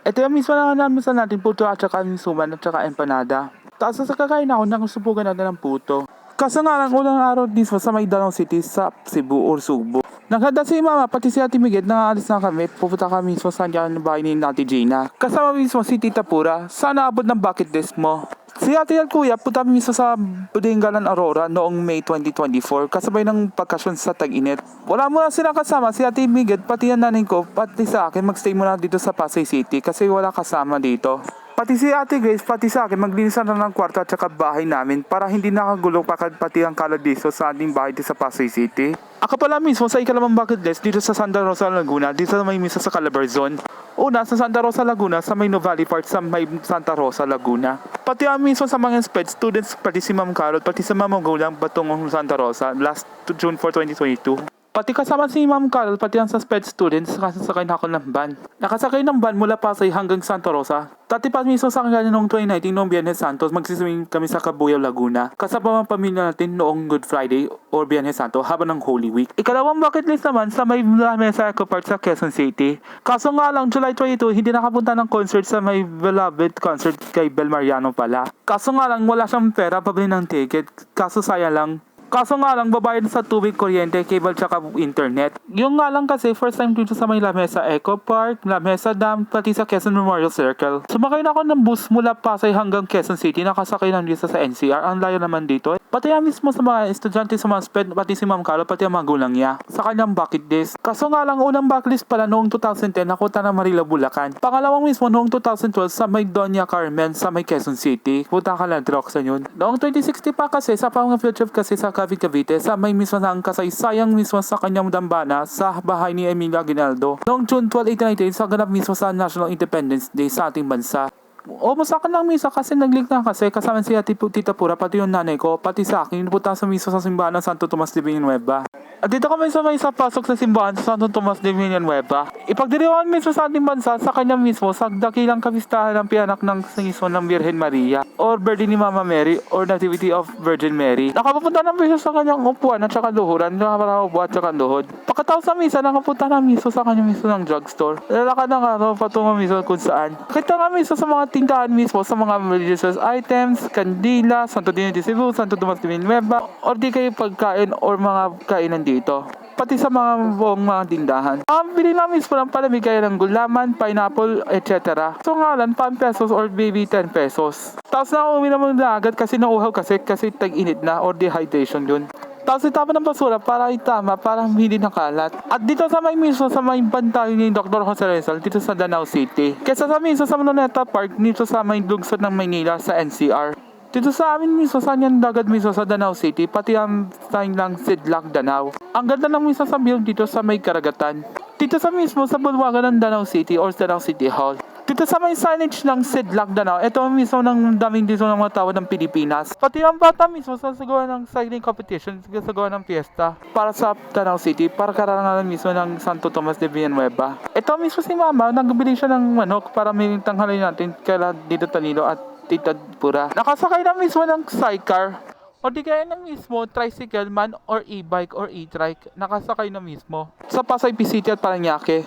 Ito yung mismo na namin natin puto at saka misuman at saka empanada. Tapos sa kakain ako, nakusubugan natin ng puto. Kaso nga lang unang araw mismo sa may Danau City sa Cebu or Subo. Naghanda si Mama, pati si Ate Miguel, nangaalis na kami. Pupunta kami mismo sa bahay ni Ate Gina. Kasama mismo si Tita Pura. Sana abot ng bucket list mo. Si Ate at Kuya, punta kami mismo sa Budingalan Aurora noong May 2024. Kasabay ng pagkasyon sa tag-init. Wala muna silang kasama, si Ate Miguel, pati ang nanay ko, pati sa akin, magstay muna dito sa Pasay City kasi wala kasama dito. Pati si Ate Grace, pati sa akin, maglinisan na ng kwarto at saka bahay namin para hindi nakagulo pati ang kaladiso sa ating bahay dito sa Pasay City. Ako pala mismo sa ikalimang bucket list dito sa Santa Rosa, Laguna, dito sa may mismo sa Calabarzon. Una, sa Santa Rosa, Laguna, sa may Novali Part, sa may Santa Rosa, Laguna. Pati mismo sa mga students, pati si Ma'am Carol, pati sa Ma'am Magulang, patungong Santa Rosa, last June 4, 2022. Pati kasama si Ma'am Carol, pati ang suspect students, nakasakay na ako ng van. Nakasakay ng van mula Pasay hanggang Santa Rosa. Dati pa mismo sa kanya noong 2019, noong Biyernes Santos, magsiswimming kami sa Cabuyao, Laguna. Kasama ang pamilya natin noong Good Friday or Biyernes Santo habang ng Holy Week. Ikalawang bucket list naman sa may Mesa Eco Park sa Quezon City. Kaso nga lang, July 22, hindi nakapunta ng concert sa may beloved concert kay Bel Mariano pala. Kaso nga lang, wala siyang pera pabili ng ticket. Kaso sayang lang. Kaso nga lang, babayad sa tubig, kuryente, cable, tsaka internet. Yung nga lang kasi, first time dito sa may La Mesa Eco Park, La Mesa Dam, pati sa Quezon Memorial Circle. Sumakay na ako ng bus mula Pasay hanggang Quezon City, nakasakay lang dito sa NCR. Ang layo naman dito. Pati yan mismo sa mga estudyante sa mga sped, pati si Ma'am Carlo, pati ang magulang niya. Sa kanyang bucket list. Kaso nga lang, unang bucket list pala noong 2010, nakuta ng Marila, Bulacan. Pangalawang mismo noong 2012 sa may Doña Carmen sa may Quezon City. Punta ka lang, Roxanne yun. Noong 2060 pa kasi, sa pang field trip kasi sa Cavite, sa may mismo ng kasaysayang mismo sa kanyang dambana sa bahay ni Emilia Aguinaldo. Noong June 12, 1898, sa ganap mismo sa National Independence Day sa ating bansa. O masakan lang misa kasi nag-link na kasi kasama si Tita Pura, pati yung nanay ko, pati sa akin, pupunta sa mismo sa simbahan ng Santo Tomas de Villanueva. At dito kami sa may pasok sa simbahan sa Santo Tomas de Villanueva. Ipagdiriwang mismo sa ating bansa sa kanya mismo sa dakilang kapistahan ng piyanak ng mismo ng Virgen Maria or Birthday ni Mama Mary or Nativity of Virgin Mary. Nakapupunta na mismo sa kanyang upuan at saka luhuran, nakaparahubo at saka luhod. Pagkatapos sa misa, nakapunta na mismo sa kanya mismo ng drugstore. Lalakad na nga patungo mismo kung saan. Kita nga mismo sa mga tindahan mismo sa mga religious items, kandila, Santo Niño de Cebu, Santo Tomas de Villanueva, or di kayo pagkain or mga kainan dito. Pati sa mga buong mga tindahan. Ang bili na mismo ng palamig kaya ng gulaman, pineapple, etc. So nga lang, 5 pesos or maybe 10 pesos. Tapos na uwi naman na agad kasi nauuhaw kasi tag-init na or dehydration yun. Tapos itapon ng basura para itama, para hindi nakalat. At dito sa may mismo, sa may bantay ni Dr. Jose Rizal, dito sa Danau City. Kesa sa mismo sa Luneta Park, dito sa may lungsod ng Maynila, sa NCR. Dito sa amin mismo, sa niyang dagat mismo sa Danau City, pati ang sign lang Sidlak Danau. Ang ganda lang mismo sa view dito sa may karagatan. Dito sa mismo, sa bulwagan ng Danau City or Danau City Hall. Dito sa may signage ng Sidlak Danau, ito mismo ng daming dito ng mga tao ng Pilipinas. Pati ang bata mismo sa sagawa ng cycling competition, sa sagawa ng fiesta para sa Danau City, para karangalan mismo ng Santo Tomas de Villanueva. Ito mismo si Mama, nagbili siya ng manok para may tanghalin natin kaya dito Tanilo at Tita Pura. Nakasakay na mismo ng sidecar o di kaya na mismo tricycle man or e-bike or e-trike. Nakasakay na mismo sa Pasay City at Parañaque.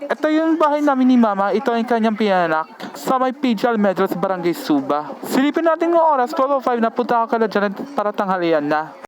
Ito yung bahay namin ni Mama, ito ang kanyang pinanak sa may PG Almedros, Barangay Suba. Silipin natin ng oras, 12:05 na punta ka kala dyan para tanghalian na.